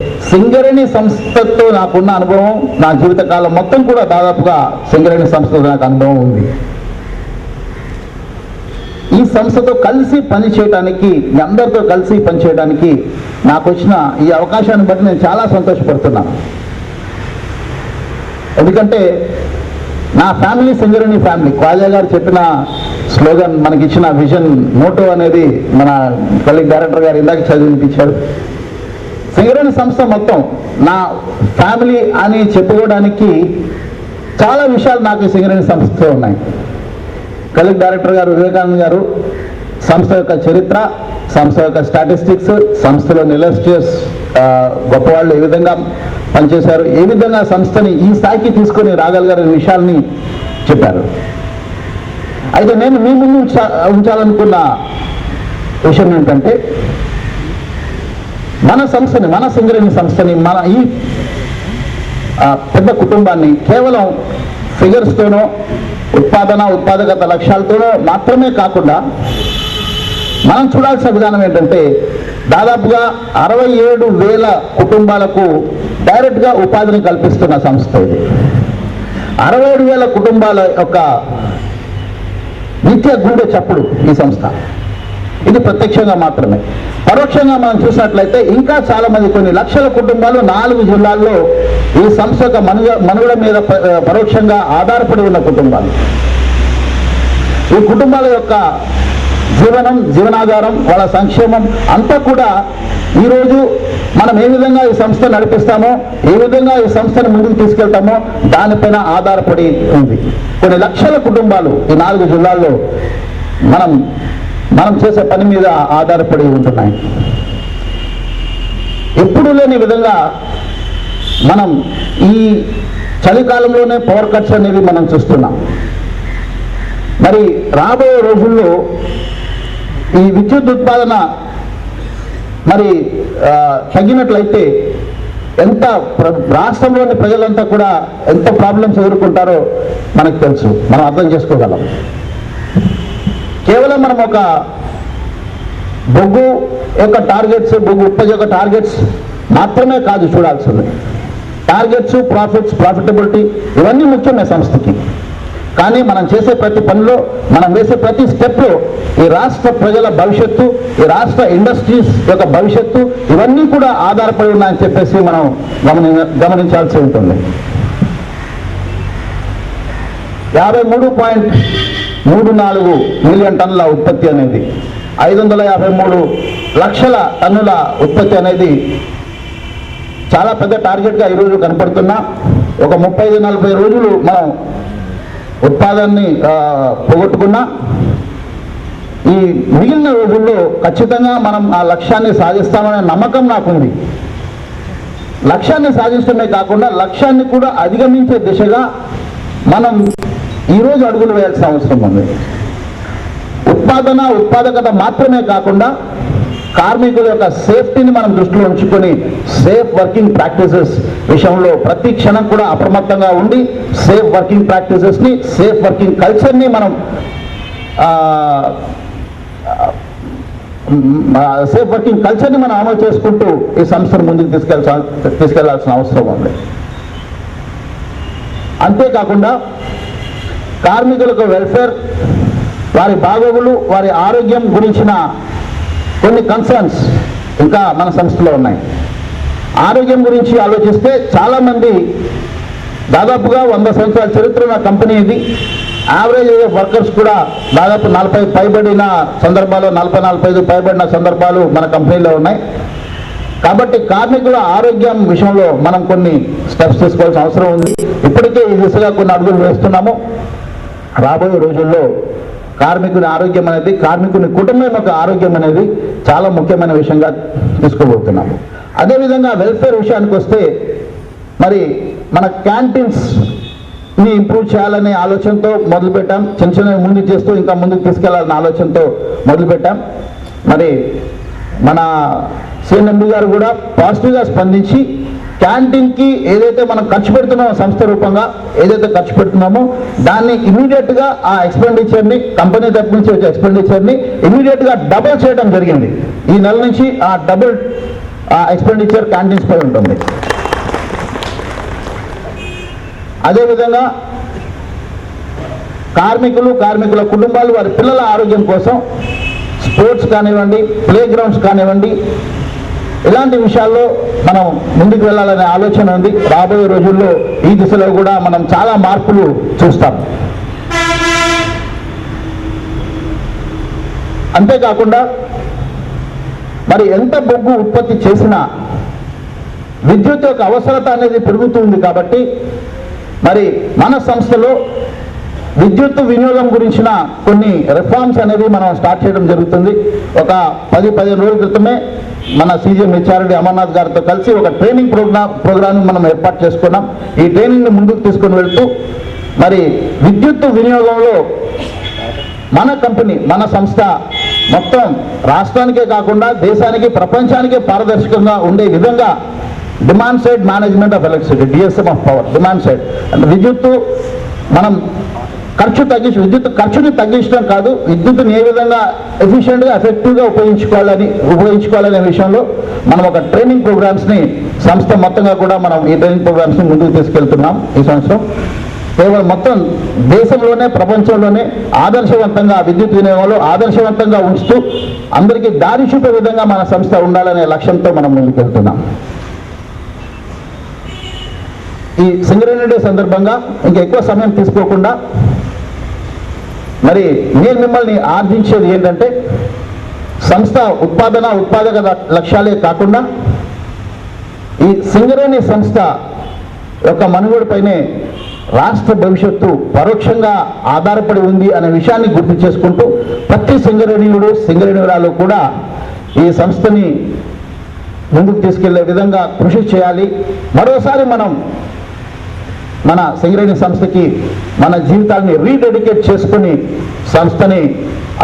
సింగరేణి సంస్థతో నాకున్న అనుభవం, నా జీవితకాలం మొత్తం కూడా దాదాపుగా సింగరేణి సంస్థతో నాకు అనుభవం ఉంది. ఈ సంస్థతో కలిసి పనిచేయడానికి, మీ అందరితో కలిసి పనిచేయడానికి నాకు వచ్చిన ఈ అవకాశాన్ని బట్టి నేను చాలా సంతోషపడుతున్నాను. ఎందుకంటే నా ఫ్యామిలీ సింగరేణి ఫ్యామిలీ. ఖవాజా గారు చెప్పిన స్లోగన్, మనకిచ్చిన విజన్, మోటో అనేది మన కొలీగ్ డైరెక్టర్ గారు ఇందాక చదివినిపించారు. సింగరేణి సంస్థ మొత్తం నా ఫ్యామిలీ అని చెప్పుకోవడానికి చాలా విషయాలు నాకు ఈ సింగరేణి సంస్థతో ఉన్నాయి. కొలీగ్ డైరెక్టర్ గారు వివేకానంద్ గారు సంస్థ యొక్క చరిత్ర, సంస్థ యొక్క స్టాటిస్టిక్స్, సంస్థలో ఇండస్ట్రియస్ గొప్పవాళ్ళు ఏ విధంగా పనిచేశారు, ఏ విధంగా సంస్థని ఈ స్థాయికి తీసుకొని రాగలిగారనే విషయాల్ని చెప్పారు. అయితే నేను మీ ముందు ఉంచాలనుకున్న విషయం ఏంటంటే, మన సంస్థని, మన సింగరేణి సంస్థని, మన ఈ పెద్ద కుటుంబాన్ని కేవలం ఫిగర్స్తోనో ఉత్పాదకత లక్ష్యాలతోనో మాత్రమే కాకుండా మనం చూడాల్సిన విధానం ఏంటంటే, దాదాపుగా 67,000 కుటుంబాలకు డైరెక్ట్గా ఉపాధిని కల్పిస్తున్న సంస్థ ఇది. 67,000 కుటుంబాల యొక్క నిత్య గుండె చప్పుడు ఈ సంస్థ. ఇది ప్రత్యక్షంగా మాత్రమే. పరోక్షంగా మనం చూసినట్లయితే ఇంకా చాలా మంది, కొన్ని లక్షల కుటుంబాలు 4 జిల్లాల్లో ఈ సంస్థ యొక్క మనుగడ మీద పరోక్షంగా ఆధారపడి ఉన్న కుటుంబాలు. ఈ కుటుంబాల యొక్క జీవనాధారం, వాళ్ళ సంక్షేమం అంతా కూడా ఈరోజు మనం ఏ విధంగా ఈ సంస్థ నడిపిస్తామో, ఏ విధంగా ఈ సంస్థను ముందుకు తీసుకెళ్తామో దానిపైన ఆధారపడి ఉంది. కొన్ని లక్షల కుటుంబాలు ఈ 4 జిల్లాల్లో మనం చేసే పని మీద ఆధారపడి ఉంటున్నాయి. ఎప్పుడూ లేని విధంగా మనం ఈ చలికాలంలోనే పవర్ కట్స్ అనేవి మనం చూస్తున్నాం. మరి రాబోయే రోజుల్లో ఈ విద్యుత్ ఉత్పాదన మరి తగ్గినట్లయితే ఎంత రాష్ట్రంలోని ప్రజలంతా కూడా ఎంత ప్రాబ్లమ్స్ ఎదుర్కొంటారో మనకు తెలుసు, మనం అర్థం చేసుకోగలం. కేవలం మనం ఒక బొగ్గు యొక్క టార్గెట్స్, బొగ్గు ఉత్పత్తి యొక్క టార్గెట్స్ మాత్రమే కాదు చూడాల్సింది. టార్గెట్స్, ప్రాఫిటబిలిటీ ఇవన్నీ ముఖ్యమే సంస్థకి. కానీ మనం చేసే ప్రతి పనిలో, మనం వేసే ప్రతి స్టెప్లో ఈ రాష్ట్ర ప్రజల భవిష్యత్తు, ఈ రాష్ట్ర ఇండస్ట్రీస్ యొక్క భవిష్యత్తు ఇవన్నీ కూడా ఆధారపడి ఉన్నాయని చెప్పేసి మనం గమనించాల్సి ఉంటుంది. 53.34 మిలియన్ టన్నుల ఉత్పత్తి అనేది, 553 లక్షల టన్నుల ఉత్పత్తి అనేది చాలా పెద్ద టార్గెట్గా ఈరోజు కనపడుతున్నా. ఒక 35-40 రోజులు మనం ఉత్పాదనని పోగొట్టుకున్నా, ఈ మిగిలిన రోజుల్లో ఖచ్చితంగా మనం ఆ లక్ష్యాన్ని సాధిస్తామనే నమ్మకం నాకుంది. లక్ష్యాన్ని సాధించడమే కాకుండా లక్ష్యాన్ని కూడా అధిగమించే దిశగా మనం ఈరోజు అడుగులు వేయాల్సిన అవసరం ఉంది. ఉత్పాదకత మాత్రమే కాకుండా కార్మికుల యొక్క సేఫ్టీని మనం దృష్టిలో ఉంచుకొని సేఫ్ వర్కింగ్ ప్రాక్టీసెస్ విషయంలో ప్రతి క్షణం కూడా అప్రమత్తంగా ఉండి సేఫ్ వర్కింగ్ ప్రాక్టీసెస్ని, సేఫ్ వర్కింగ్ కల్చర్ని మనం అమలు చేసుకుంటూ ఈ సంస్థను ముందుకు తీసుకెళ్లాల్సిన అవసరం ఉంది. అంతేకాకుండా కార్మికులకు వెల్ఫేర్, వారి బాగోగులు, వారి ఆరోగ్యం గురించిన కొన్ని కన్సర్న్స్ ఇంకా మన సంస్థలో ఉన్నాయి. ఆరోగ్యం గురించి ఆలోచిస్తే చాలామంది, దాదాపుగా 100 సంవత్సరాల చరిత్ర ఉన్న కంపెనీ ఇది. యావరేజ్ ఏజ్ ఆఫ్ వర్కర్స్ కూడా దాదాపు 40 పైబడిన సందర్భాలు, 40-45 పైబడిన సందర్భాలు మన కంపెనీలో ఉన్నాయి. కాబట్టి కార్మికుల ఆరోగ్యం విషయంలో మనం కొన్ని స్టెప్స్ తీసుకోవాల్సిన అవసరం ఉంది. ఇప్పటికే ఈ దిశగా కొన్ని అడుగులు వేస్తున్నాము. రాబోయే రోజుల్లో కార్మికుని ఆరోగ్యం అనేది, కార్మికుని కుటుంబం యొక్క ఆరోగ్యం అనేది చాలా ముఖ్యమైన విషయంగా తీసుకోబోతున్నాము. అదేవిధంగా వెల్ఫేర్ విషయానికి వస్తే, మరి మన క్యాంటీన్స్ని ఇంప్రూవ్ చేయాలనే ఆలోచనతో మొదలుపెట్టాం. చిన్న చిన్న ముందుకు చేస్తూ ఇంకా ముందుకు తీసుకెళ్లాలనే ఆలోచనతో మొదలుపెట్టాం. మరి మన సిఎన్ఎండి గారు కూడా పాజిటివ్గా స్పందించి క్యాంటీన్కి ఏదైతే మనం ఖర్చు పెడుతున్నామో, సంస్థ రూపంగా ఏదైతే ఖర్చు పెడుతున్నామో దాన్ని ఇమీడియట్గా ఆ ఎక్స్పెండిచర్ని, కంపెనీ తరపు నుంచి వచ్చే ఎక్స్పెండిచర్ని ఇమీడియట్గా డబుల్ చేయడం జరిగింది. ఈ నెల నుంచి ఆ డబుల్ ఆ ఎక్స్పెండిచర్ క్యాంటీన్స్ పై ఉంటుంది. అదేవిధంగా కార్మికుల కుటుంబాలు వారి పిల్లల ఆరోగ్యం కోసం స్పోర్ట్స్ కానివ్వండి, ప్లే గ్రౌండ్స్ కానివ్వండి, ఇలాంటి విషయాల్లో మనం ముందుకు వెళ్ళాలనే ఆలోచన ఉంది. రాబోయే రోజుల్లో ఈ దిశలో కూడా మనం చాలా మార్పులు చూస్తాం. అంతేకాకుండా మరి ఎంత బొగ్గు ఉత్పత్తి చేసినా విద్యుత్ యొక్క అవసరత అనేది పెరుగుతుంది. కాబట్టి మరి మన సంస్థలో విద్యుత్ వినియోగం గురించిన కొన్ని రిఫార్మ్స్ అనేవి మనం స్టార్ట్ చేయడం జరుగుతుంది. ఒక 10-15 రోజుల క్రితమే మన సీజీఎం హెచ్ఆర్డి అమర్నాథ్ గారితో కలిసి ఒక ట్రైనింగ్ ప్రోగ్రామ్ మనం ఏర్పాటు చేసుకున్నాం. ఈ ట్రైనింగ్ని ముందుకు తీసుకొని వెళ్తూ మరి విద్యుత్ వినియోగంలో మన కంపెనీ, మన సంస్థ మొత్తం రాష్ట్రానికే కాకుండా దేశానికి, ప్రపంచానికే పారదర్శకంగా ఉండే విధంగా demand side management of electricity, DSM of power, demand side అంటే విద్యుత్తు మనం విద్యుత్ ఖర్చుని తగ్గించడం కాదు, విద్యుత్తుని ఏ విధంగా ఎఫిషియెంట్గా ఎఫెక్టివ్గా ఉపయోగించుకోవాలనే విషయంలో మనం ఒక ట్రైనింగ్ ప్రోగ్రామ్స్ని సంస్థ మొత్తంగా కూడా మనం ఈ ట్రైనింగ్ ప్రోగ్రామ్స్ని ముందుకు తీసుకెళ్తున్నాం. ఈ సంవత్సరం కేవలం మొత్తం దేశంలోనే, ప్రపంచంలోనే ఆదర్శవంతంగా విద్యుత్ వినియోగంలో ఆదర్శవంతంగా ఉంచుతూ అందరికీ దారి చూపే విధంగా మన సంస్థ ఉండాలనే లక్ష్యంతో మనం ముందుకెళ్తున్నాం. ఈ సింగరేణి డే సందర్భంగా ఇంకా ఎక్కువ సమయం తీసుకోకుండా మరి నేను మిమ్మల్ని ఆర్జించేది ఏంటంటే, సంస్థ ఉత్పాదక లక్ష్యాలే కాకుండా ఈ సింగరేణి సంస్థ యొక్క మనుగడపైనే రాష్ట్ర భవిష్యత్తు పరోక్షంగా ఆధారపడి ఉంది అనే విషయాన్ని గుర్తు చేసుకుంటూ ప్రతి సింగరేణియురాలు కూడా ఈ సంస్థని ముందుకు తీసుకెళ్లే విధంగా కృషి చేయాలి. మరోసారి మనం మన సింగరేణి సంస్థకి మన జీవితాన్ని రీడెడికేట్ చేసుకుని సంస్థని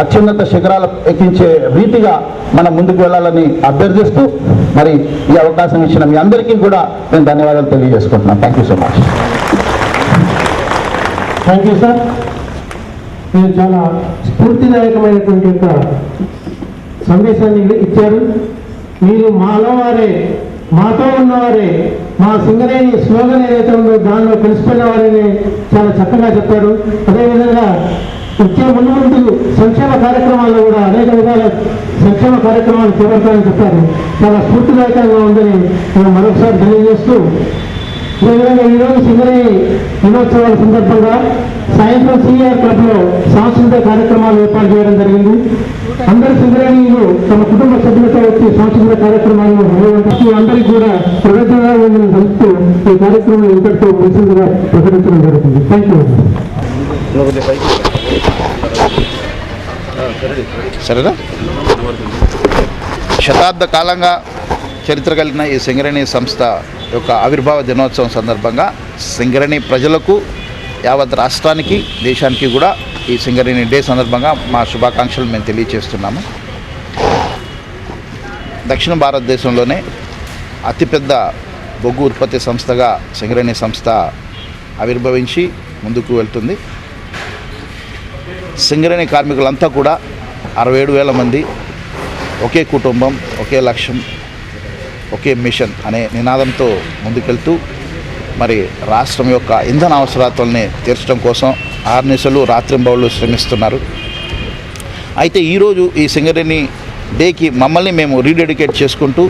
అత్యున్నత శిఖరాలు ఎక్కించే రీతిగా మనం ముందుకు వెళ్ళాలని అభ్యర్థిస్తూ మరి ఈ అవకాశం ఇచ్చిన మీ అందరికీ కూడా నేను ధన్యవాదాలు తెలియజేసుకుంటున్నాను. Thank you so much. Thank you sir. మీరు చాలా స్ఫూర్తిదాయకమైనటువంటి యొక్క సందేశాన్ని ఇచ్చారు. మీరు మాలో వారే, మాతో ఉన్నవారే, మా సింగరేణి స్లోగన్ ఏదైతే ఉందో దానిలో కలిసిపోయిన వారిని చాలా చక్కగా చెప్పారు. అదేవిధంగా వచ్చే ముందు సంక్షేమ కార్యక్రమాల్లో కూడా అనేక విధాల సంక్షేమ కార్యక్రమాలు చేపడతామని చెప్పారు. చాలా స్ఫూర్తిదాయకంగా ఉందని మేము మరొకసారి తెలియజేస్తూ, అదేవిధంగా ఈరోజు సింగరేణి దినోత్సవాల సందర్భంగా సాయంత్రం సిఆర్ క్లబ్లో సాంస్కృతిక కార్యక్రమాలు ఏర్పాటు చేయడం జరిగింది. అందరు సింగరేణిలు తమ కుటుంబ సభ్యులతో వచ్చి సాంస్కృతిక కార్యక్రమాలను అందరికీ కూడా ప్రగతిని తెలుపుతూ ఈ కార్యక్రమం ఇంతటితో ముగిసిందిగా ప్రకటించడం జరుగుతుంది. Thank you. సరేనా? శతాబ్ద కాలంగా చరిత్ర కలిగిన ఈ సింగరేణి సంస్థ యొక్క ఆవిర్భావ దినోత్సవం సందర్భంగా సింగరేణి ప్రజలకు, యావత్ రాష్ట్రానికి, దేశానికి కూడా ఈ సింగరేణి డే సందర్భంగా మా శుభాకాంక్షలు మేము తెలియజేస్తున్నాము. దక్షిణ భారతదేశంలోనే అతిపెద్ద బొగ్గు ఉత్పత్తి సంస్థగా సింగరేణి సంస్థ ఆవిర్భవించి ముందుకు వెళ్తుంది. సింగరేణి కార్మికులంతా కూడా 67,000 మంది ఒకే కుటుంబం, ఒకే లక్ష్యం, ఒకే మిషన్ అనే నినాదంతో ముందుకెళ్తూ మరి రాష్ట్రం యొక్క ఇంధన అవసరాలని తీర్చడం కోసం ఆర్నిసలు రాత్రింబవళ్ళు శ్రమిస్తున్నారు. అయితే ఈరోజు ఈ సింగరేణి డేకి మమ్మల్ని మేము రీడెడికేట్ చేసుకుంటూ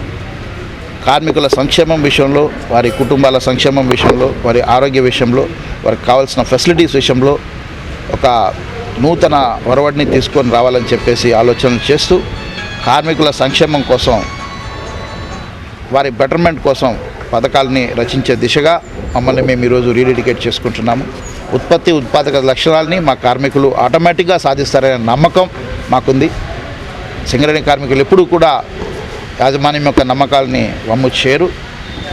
కార్మికుల సంక్షేమం విషయంలో, వారి కుటుంబాల సంక్షేమం విషయంలో, వారి ఆరోగ్య విషయంలో, వారికి కావాల్సిన ఫెసిలిటీస్ విషయంలో ఒక నూతన ఒరవడిని తీసుకొని రావాలని చెప్పేసి ఆలోచనలు చేస్తూ కార్మికుల సంక్షేమం కోసం, వారి బెటర్మెంట్ కోసం పథకాలని రచించే దిశగా మమ్మల్ని మేము ఈరోజు రీడెడికేట్ చేసుకుంటున్నాము. ఉత్పాదక లక్షణాలని మా కార్మికులు ఆటోమేటిక్గా సాధిస్తారనే నమ్మకం మాకుంది. సింగరేణి కార్మికులు ఎప్పుడూ కూడా యాజమాన్యం యొక్క నమ్మకాలని వమ్ము చేయరు.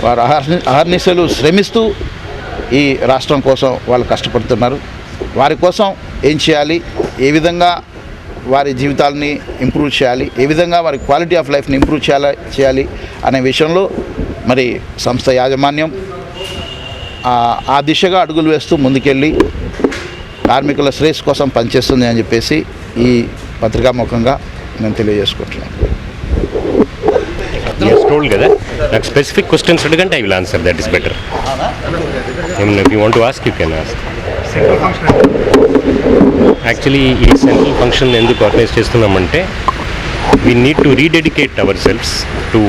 వారు అహర్నిశలు శ్రమిస్తూ ఈ రాష్ట్రం కోసం వాళ్ళు కష్టపడుతున్నారు. వారి కోసం ఏం చేయాలి, ఏ విధంగా వారి జీవితాలని ఇంప్రూవ్ చేయాలి, ఏ విధంగా వారి క్వాలిటీ ఆఫ్ లైఫ్ని ఇంప్రూవ్ చేయాలి అనే విషయంలో మరి సంస్థ యాజమాన్యం ఆ దిశగా అడుగులు వేస్తూ ముందుకెళ్ళి కార్మికుల శ్రేయస్సు కోసం పనిచేస్తుంది అని చెప్పేసి ఈ పత్రికాముఖంగా నేను తెలియజేసుకుంటున్నాను. టోల్డ్ కదా, నాకు స్పెసిఫిక్ క్వశ్చన్స్ అడగంటే I will answer, that is better. ఏమన్నా if you want to ask you can ask. Actually ఈ సెంట్రల్ ఫంక్షన్ ఎందుకు ఆర్గనైజ్ చేస్తున్నామంటే we need to rededicate ourselves to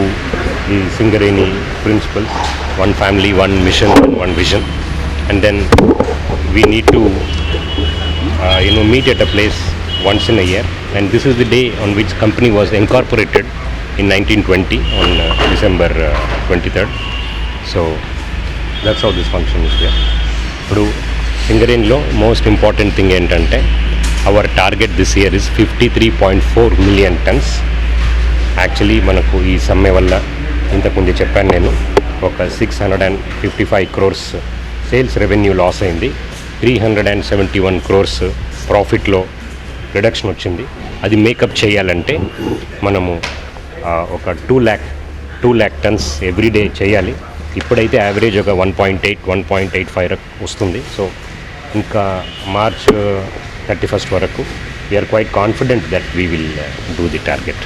the Singareni principles, one family, one mission, one vision, and then we need to meet at a place once in a year, and this is the day on which company was incorporated in 1920 on December 23rd. So that's how this function is here. ఇప్పుడు సింగరేణిలో most important thing ఏంటంటే our target this year is 53.4 million tons. Actually మనకు ఈ సమ్మె వల్ల ఇంతకుముందు చెప్పాను నేను, ఒక 655 crores సేల్స్ రెవెన్యూ లాస్ అయింది, 371 crores ప్రాఫిట్లో రిడక్షన్ వచ్చింది. అది మేకప్ చేయాలంటే మనము ఒక 2 lakh tons ఎవ్రీడే చేయాలి. ఇప్పుడైతే యావరేజ్ ఒక 1.85 వస్తుంది. సో ఇంకా మార్చ్ 31st వరకు we're quite confident that we will do the target.